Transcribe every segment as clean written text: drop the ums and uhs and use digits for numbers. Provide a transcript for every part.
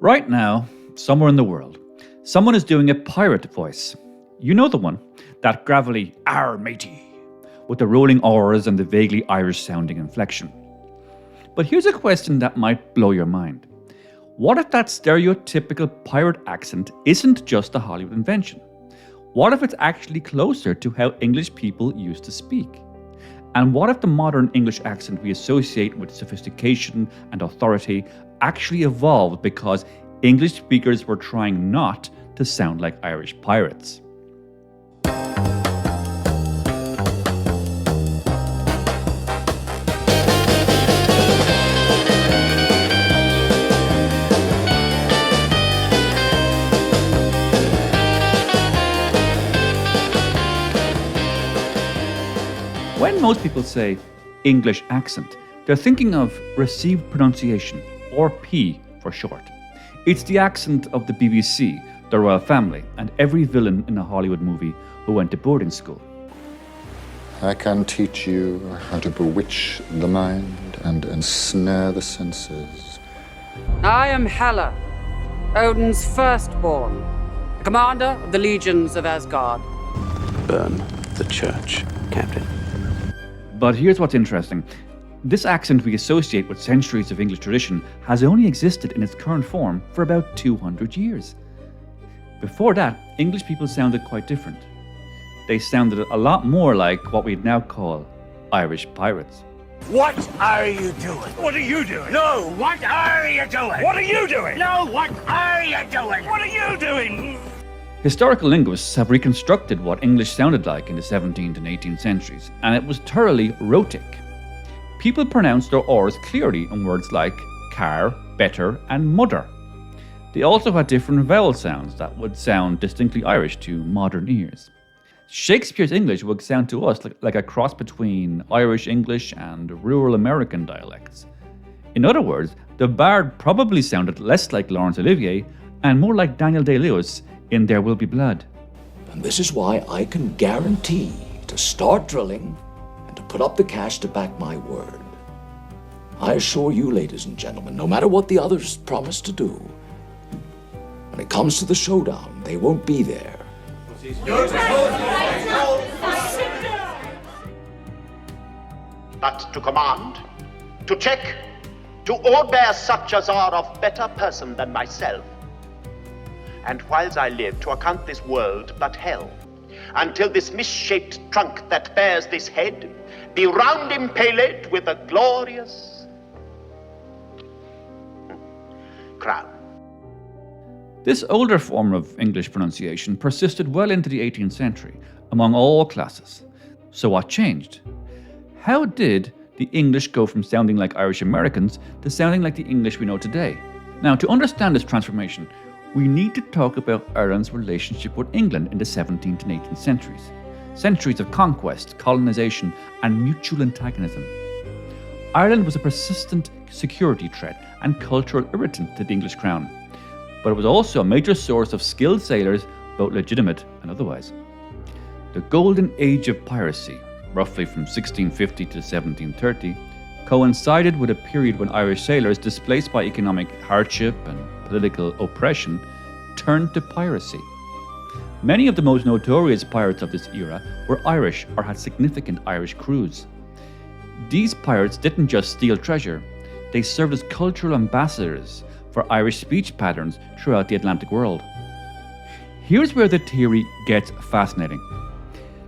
Right now, somewhere in the world, someone is doing a pirate voice. You know the one, that gravelly "Arr, matey," with the rolling R's and the vaguely Irish-sounding inflection. But here's a question that might blow your mind. What if that stereotypical pirate accent isn't just a Hollywood invention? What if it's actually closer to how English people used to speak? And what if the modern English accent we associate with sophistication and authority actually evolved because English speakers were trying not to sound like Irish pirates? When most people say English accent, they're thinking of received pronunciation, or P for short. It's the accent of the BBC, the royal family, and every villain in a Hollywood movie who went to boarding school. I can teach you how to bewitch the mind and ensnare the senses. I am Hela, Odin's firstborn, commander of the legions of Asgard. Burn the church, Captain. But here's what's interesting. This accent we associate with centuries of English tradition has only existed in its current form for about 200 years. Before that, English people sounded quite different. They sounded a lot more like what we'd now call Irish pirates. What are you doing? What are you doing? No, what are you doing? What are you doing? No, what are you doing? What are you doing? Historical linguists have reconstructed what English sounded like in the 17th and 18th centuries, and it was thoroughly rhotic. People pronounced their R's clearly in words like car, better, and mother. They also had different vowel sounds that would sound distinctly Irish to modern ears. Shakespeare's English would sound to us like a cross between Irish English and rural American dialects. In other words, the bard probably sounded less like Laurence Olivier and more like Daniel Day-Lewis in There Will Be Blood. And this is why I can guarantee to start drilling and to put up the cash to back my word. I assure you, ladies and gentlemen, no matter what the others promise to do, when it comes to the showdown, they won't be there. But to command, to check, to order such as are of better person than myself, and whiles I live to account this world but hell, until this misshaped trunk that bears this head be round impaled with a glorious crown. This older form of English pronunciation persisted well into the 18th century, among all classes. So what changed? How did the English go from sounding like Irish Americans to sounding like the English we know today? Now, to understand this transformation, we need to talk about Ireland's relationship with England in the 17th and 18th centuries. Centuries of conquest, colonization, and mutual antagonism. Ireland was a persistent security threat and cultural irritant to the English crown, but it was also a major source of skilled sailors, both legitimate and otherwise. The golden age of piracy, roughly from 1650 to 1730, coincided with a period when Irish sailors, displaced by economic hardship and political oppression, turned to piracy. Many of the most notorious pirates of this era were Irish or had significant Irish crews. These pirates didn't just steal treasure, they served as cultural ambassadors for Irish speech patterns throughout the Atlantic world. Here's where the theory gets fascinating.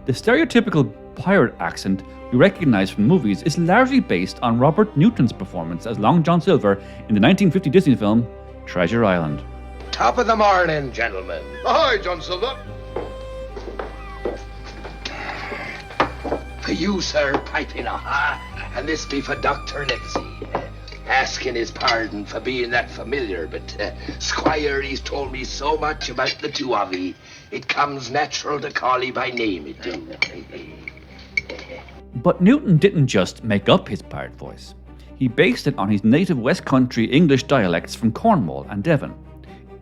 The stereotypical pirate accent we recognize from movies is largely based on Robert Newton's performance as Long John Silver in the 1950 Disney film Treasure Island. Top of the morning, gentlemen. Ahoy, John Silver. For you, sir, piping up. And this be for Dr. Livesey. Asking his pardon for being that familiar, but Squire, he's told me so much about the two of ye, it comes natural to call ye by name, it do. But Newton didn't just make up his pirate voice. He based it on his native West Country English dialects from Cornwall and Devon,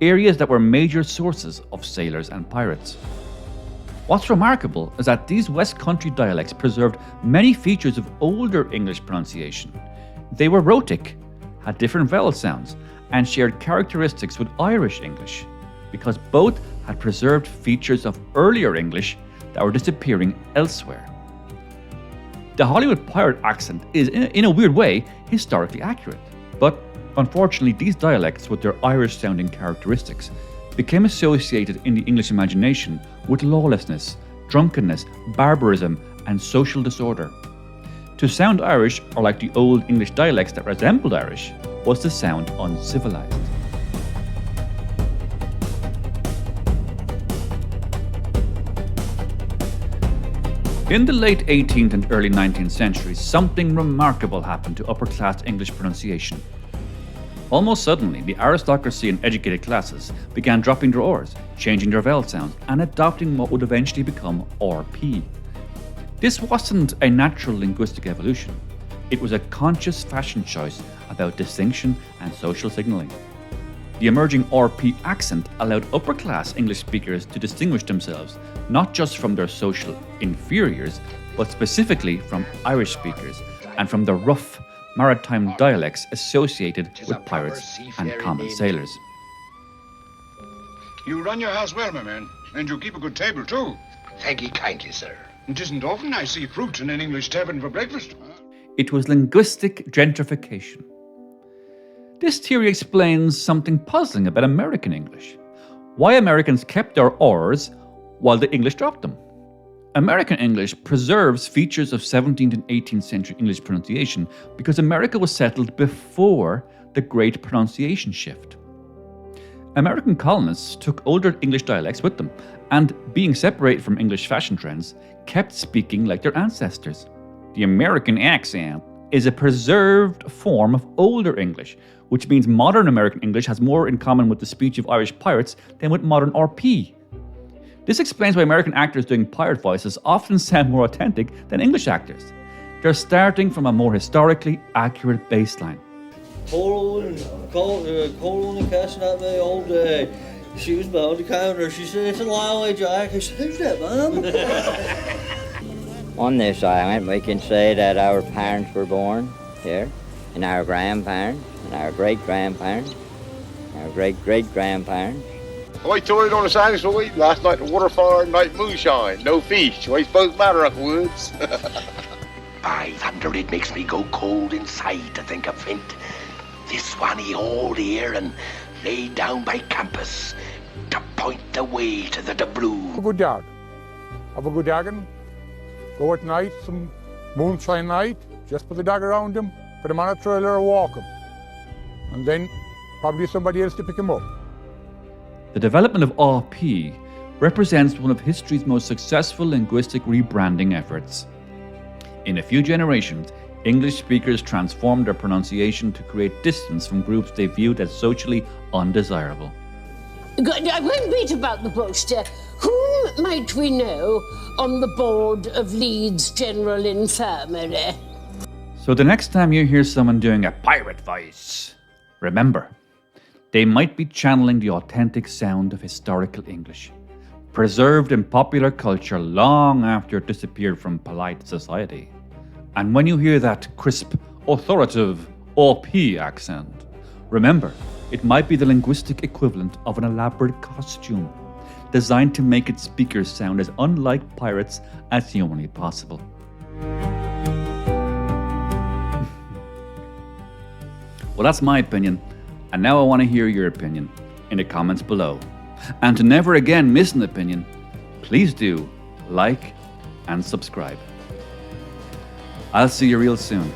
areas that were major sources of sailors and pirates. What's remarkable is that these West Country dialects preserved many features of older English pronunciation. They were rhotic, had different vowel sounds, and shared characteristics with Irish English, because both had preserved features of earlier English that were disappearing elsewhere. The Hollywood pirate accent is, in a weird way, historically accurate, but unfortunately these dialects with their Irish-sounding characteristics became associated in the English imagination with lawlessness, drunkenness, barbarism, and social disorder. To sound Irish, or like the old English dialects that resembled Irish, was to sound uncivilized. In the late 18th and early 19th centuries, something remarkable happened to upper-class English pronunciation. Almost suddenly, the aristocracy and educated classes began dropping their R's, changing their vowel sounds, and adopting what would eventually become RP. This wasn't a natural linguistic evolution. It was a conscious fashion choice about distinction and social signaling. The emerging RP accent allowed upper-class English speakers to distinguish themselves not just from their social inferiors, but specifically from Irish speakers and from the rough maritime dialects associated with pirates and common sailors. You run your house well, my man, and you keep a good table too. Thank you kindly, sir. It isn't often I see fruit in an English tavern for breakfast. It was linguistic gentrification. This theory explains something puzzling about American English. Why Americans kept their R's while the English dropped them. American English preserves features of 17th and 18th century English pronunciation because America was settled before the Great Pronunciation Shift. American colonists took older English dialects with them, and being separated from English fashion trends, kept speaking like their ancestors. The American accent is a preserved form of older English, which means modern American English has more in common with the speech of Irish pirates than with modern RP. This explains why American actors doing pirate voices often sound more authentic than English actors. They're starting from a more historically accurate baseline. Calling and cussing at me all day. She was behind the counter. She said, "It's a lie, Jack." I said, "Who's that, Mum?" On this island, we can say that our parents were born here, and our grandparents, and our great-grandparents, our great-great-grandparents. I told it on the side of the last night, the water fire, night moonshine, no fish. Why both matter, Uncle Woods? By thunder, it makes me go cold inside to think of Flint. This one he hauled here and laid down by campus to point the way to the doubloon. Have a good yard. Have a good yaggin'. Go at night, some moonshine night, just put the dog around him, put him on a trailer or walk him. And then probably somebody else to pick him up. The development of RP represents one of history's most successful linguistic rebranding efforts. In a few generations, English speakers transformed their pronunciation to create distance from groups they viewed as socially undesirable. I won't beat about the bush, dear. Whom might we know on the board of Leeds General Infirmary? So the next time you hear someone doing a pirate voice, remember, they might be channeling the authentic sound of historical English, preserved in popular culture long after it disappeared from polite society. And when you hear that crisp, authoritative RP accent, remember, it might be the linguistic equivalent of an elaborate costume, designed to make its speakers sound as unlike pirates as humanly possible. Well, that's my opinion, and now I want to hear your opinion in the comments below. And to never again miss an opinion, please do like and subscribe. I'll see you real soon.